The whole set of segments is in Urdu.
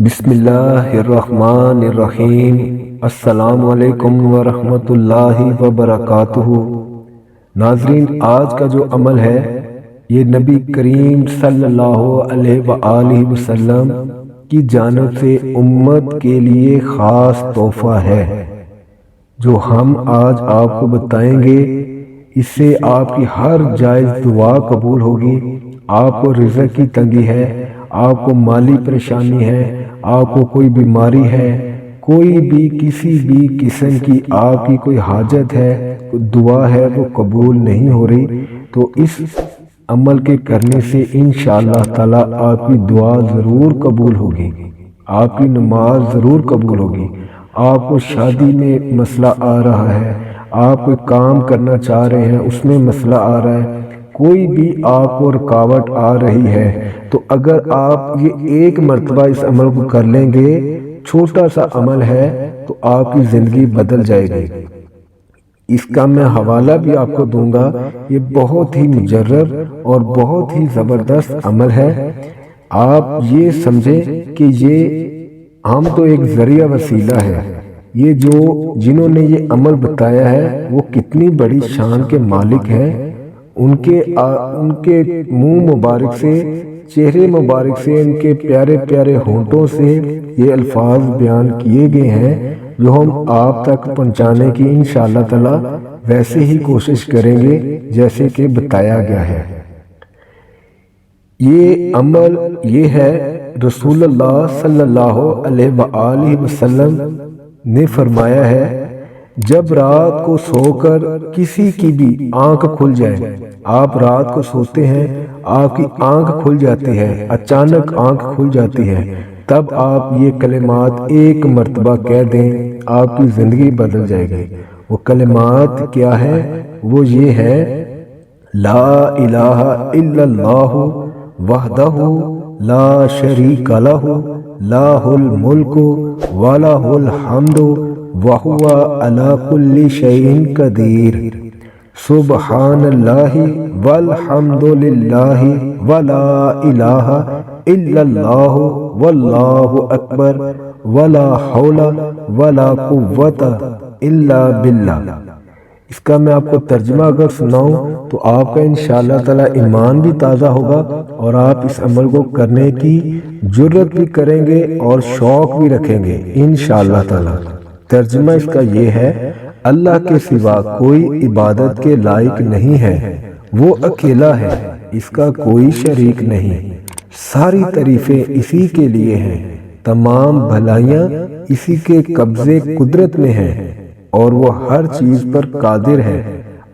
بسم اللہ الرحمن الرحیم۔ السلام علیکم ورحمۃ اللہ وبرکاتہ۔ ناظرین، آج کا جو عمل ہے یہ نبی کریم صلی اللہ علیہ وآلہ وسلم کی جانب سے امت کے لیے خاص تحفہ ہے جو ہم آج آپ کو بتائیں گے۔ اس سے آپ کی ہر جائز دعا قبول ہوگی۔ آپ کو رزق کی تنگی ہے، آپ کو مالی پریشانی ہے، آپ کو کوئی بیماری ہے، کوئی بھی کسی بھی قسم کی آپ کی کوئی حاجت ہے، دعا ہے وہ قبول نہیں ہو رہی، تو اس عمل کے کرنے سے انشاءاللہ تعالی آپ کی دعا ضرور قبول ہوگی، آپ کی نماز ضرور قبول ہوگی۔ آپ کو شادی میں مسئلہ آ رہا ہے، آپ کوئی کام کرنا چاہ رہے ہیں اس میں مسئلہ آ رہا ہے، کوئی بھی آپ کو رکاوٹ آ رہی ہے، تو اگر آپ یہ ایک مرتبہ اس عمل کو کر لیں گے، چھوٹا سا عمل ہے، تو آپ کی زندگی بدل جائے گی۔ اس کا میں حوالہ بھی آپ کو دوں گا۔ یہ بہت ہی مجرب اور بہت ہی زبردست عمل ہے۔ آپ یہ سمجھیں کہ یہ ہم تو ایک ذریعہ وسیلہ ہے، یہ جنہوں نے یہ عمل بتایا ہے وہ کتنی بڑی شان کے مالک ہیں۔ ان کے منہ مبارک سے، چہرے مبارک سے، ان کے پیارے پیارے ہونٹوں سے یہ الفاظ بیان کیے گئے ہیں جو ہم آپ تک پہنچانے کی انشاءاللہ تعالی ویسے ہی کوشش کریں گے جیسے کہ بتایا گیا ہے۔ یہ عمل یہ ہے، رسول اللہ صلی اللہ علیہ وآلہ وسلم نے فرمایا ہے، جب رات کو سو کر کسی کی بھی آنکھ کھل جائے، آپ رات کو سوتے ہیں، آپ کی آنکھ کھل جاتی ہے، اچانک آنکھ کھل جاتی ہے، تب آپ یہ کلمات ایک مرتبہ کہہ دیں، آپ کی زندگی بدل جائے گی۔ وہ کلمات کیا ہے؟ وہ یہ ہے، لا الہ الا اللہ وحدہ لا شریک لہ لہ الملک ولہ الحمد وہو علی کل شیء قدیر، سبحان اللہ والحمد للہ ولا الہ الا اللہ واللہ اکبر ولا حول ولا قوت الا باللہ۔ اس کا میں آپ کو ترجمہ اگر سناؤں تو آپ کا انشاءاللہ تعالی ایمان بھی تازہ ہوگا اور آپ اس عمل کو کرنے کی جرت بھی کریں گے اور شوق بھی رکھیں گے انشاءاللہ تعالی۔ ترجمہ اس کا یہ ہے، اللہ کے سوا کوئی عبادت کے لائق نہیں ہے، وہ اکیلا ہے، اس کا کوئی شریک نہیں، ساری تعریفیں اسی کے لیے ہیں، تمام بھلائیاں اسی کے قبضے قدرت میں ہیں اور وہ ہر چیز پر قادر ہے۔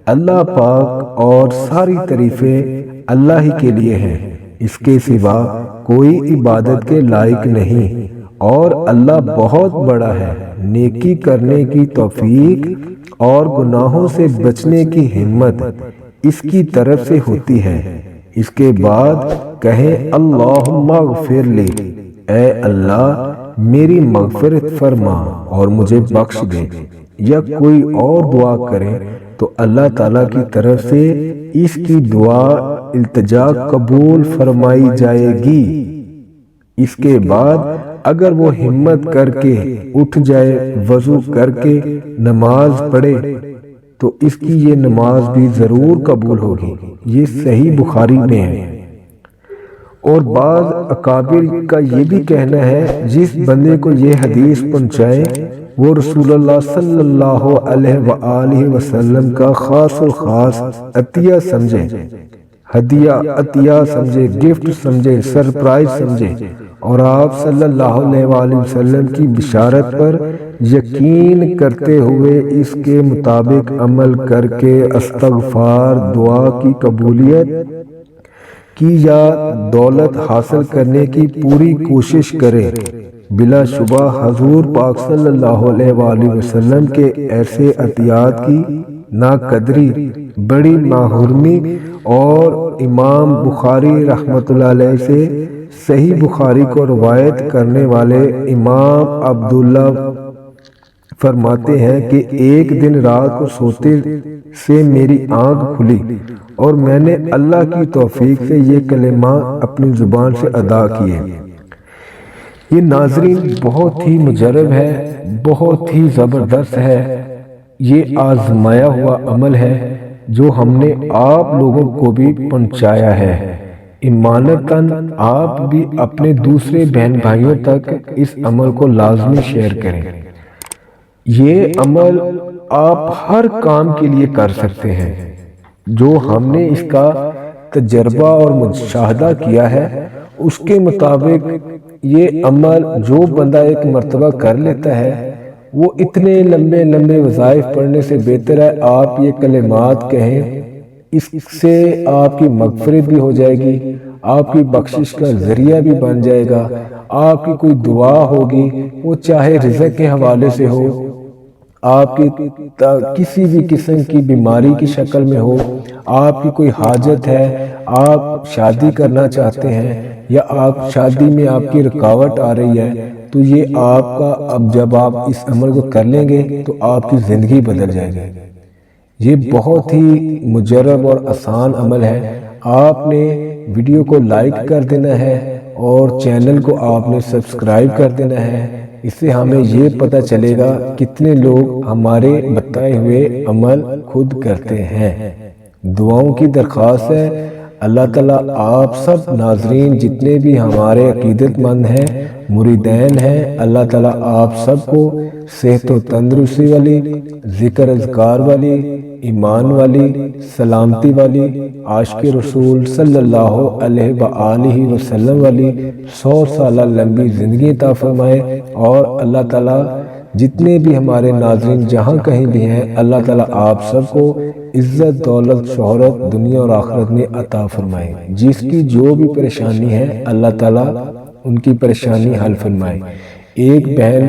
اللہ پاک اور ساری تعریفیں اللہ ہی کے لیے ہیں، اس کے سوا کوئی عبادت کے لائق نہیں، اور اللہ بہت بڑا ہے۔ نیکی کرنے کی توفیق اور گناہوں سے بچنے کی ہمت اس کی طرف سے ہوتی ہے۔ اس کے بعد کہیں، اللہم اغفر لی، اے اللہ میری مغفرت فرما اور مجھے بخش دے، یا کوئی اور دعا کرے تو اللہ تعالیٰ کی طرف سے اس کی دعا التجا قبول فرمائی جائے گی۔ اس کے بعد اگر وہ ہمت کر کے اٹھ جائے، وضو کر کے نماز پڑھے تو اس کی یہ نماز بھی ضرور قبول ہوگی۔ یہ صحیح بخاری میں ہے۔ اور بعض اکابر کا یہ بھی کہنا ہے، جس بندے کو یہ حدیث پہنچائے وہ رسول اللہ صلی اللہ علیہ وآلہ وسلم کا خاص الخاص عطیہ سمجھے، ہدیہ عطیہ سمجھے، گفٹ سمجھے، سرپرائز سمجھے، اور آپ صلی اللہ علیہ وآلہ وسلم کی بشارت پر یقین کرتے ہوئے اس کے مطابق عمل کر کے استغفار، دعا کی قبولیت کی یا دولت حاصل کرنے کی پوری کوشش کرے۔ بلا شبہ حضور پاک صلی اللہ علیہ وآلہ وسلم کے ایسے عطیات کی ناقدری، بڑی محرومی، اور امام بخاری رحمۃ اللہ علیہ سے صحیح بخاری کو روایت کرنے والے امام عبداللہ فرماتے ہیں کہ ایک دن رات کو سوتے سے میری آنکھ کھلی اور میں نے اللہ کی توفیق سے یہ کلمات اپنی زبان سے ادا کیے، یہ ناظرین بہت ہی مجرب ہے، بہت ہی زبردست ہے، یہ آزمایا ہوا عمل ہے جو ہم نے آپ لوگوں کو بھی پہنچایا ہے۔ ایمانتاً آپ بھی اپنے دوسرے بہن بھائیوں تک اس عمل کو لازمی شیئر کریں۔ یہ عمل آپ ہر کام کے لیے کر سکتے ہیں۔ جو ہم نے اس کا تجربہ اور مشاہدہ کیا ہے اس کے مطابق یہ عمل جو بندہ ایک مرتبہ کر لیتا ہے وہ اتنے لمبے لمبے وظائف پڑھنے سے بہتر ہے آپ یہ کلمات کہیں، اس سے آپ کی مغفرت بھی ہو جائے گی، آپ کی بخشش کا ذریعہ بھی بن جائے گا، آپ کی کوئی دعا ہوگی وہ چاہے رزق کے حوالے سے ہو، آپ کی کسی بھی قسم کی بیماری کی شکل میں ہو، آپ کی کوئی حاجت ہے، آپ شادی کرنا چاہتے ہیں یا آپ شادی میں آپ کی رکاوٹ آ رہی ہے، تو یہ آپ کا اب جب آپ اس عمل کو کر لیں گے تو آپ کی زندگی بدل جائے گی۔ یہ بہت ہی مجرب اور آسان عمل ہے۔ آپ نے ویڈیو کو لائک کر دینا ہے اور چینل کو آپ نے سبسکرائب کر دینا ہے، اس سے ہمیں یہ پتہ چلے گا کتنے لوگ ہمارے بتائے ہوئے عمل خود کرتے ہیں۔ دعاؤں کی درخواست ہے، اللہ تعالیٰ آپ سب ناظرین جتنے بھی ہمارے عقیدت مند ہیں، مریدین ہیں، اللہ تعالیٰ آپ سب کو صحت و تندرستی والی، ذکر اذکار والی، ایمان والی، سلامتی والی، عاشق رسول صلی اللہ علیہ وآلہ وسلم والی 100 سالہ لمبی زندگی عطا فرمائے، اور اللہ تعالیٰ جتنے بھی ہمارے ناظرین جہاں کہیں بھی ہیں اللہ تعالیٰ آپ سب کو عزت، دولت، شہرت دنیا اور آخرت میں عطا فرمائے۔ جس کی جو بھی پریشانی ہے اللہ تعالیٰ ان کی پریشانی حل فرمائے۔ ایک بہن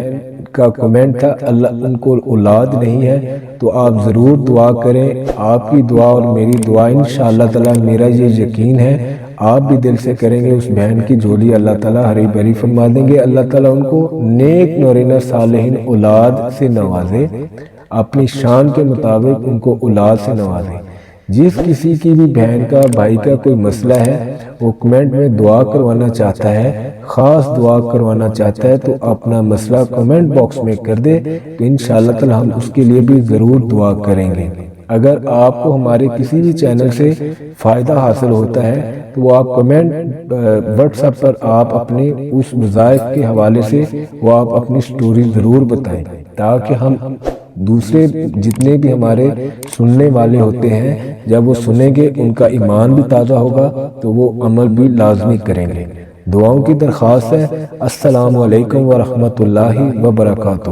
کا کمنٹ تھا اللہ ان کو اولاد نہیں ہے، تو آپ ضرور دعا کریں، آپ کی دعا اور میری دعا انشاءاللہ تعالیٰ میرا یہ یقین ہے آپ بھی دل سے کریں گے، اس بہن کی جھولی اللہ تعالیٰ ہری بھری فرما دیں گے، اللہ تعالیٰ ان کو نیک نورینہ صالحین اولاد سے نوازے، اپنی شان کے مطابق ان کو اولاد سے نوازے۔ جس کسی کی بھی بہن کا بھائی کا کوئی مسئلہ ہے وہ کمنٹ میں دعا کروانا چاہتا ہے، خاص دعا کروانا چاہتا ہے، تو اپنا مسئلہ کمنٹ باکس میں کر دے تو انشاءاللہ تعالی ہم اس کے لیے بھی ضرور دعا کریں گے۔ اگر آپ کو ہمارے کسی بھی چینل سے فائدہ حاصل ہوتا ہے تو وہ آپ کمنٹ واٹس ایپ پر آپ اپنے اس وظائف کے حوالے سے وہ آپ اپنی سٹوری ضرور بتائیں، تاکہ ہم دوسرے جتنے بھی ہمارے سننے والے ہوتے ہیں جب وہ سنیں گے ان کا ایمان بھی تازہ ہوگا تو وہ عمل بھی لازمی کریں گے۔ دعاؤں کی درخواست ہے۔ السلام علیکم ورحمۃ اللہ وبرکاتہ۔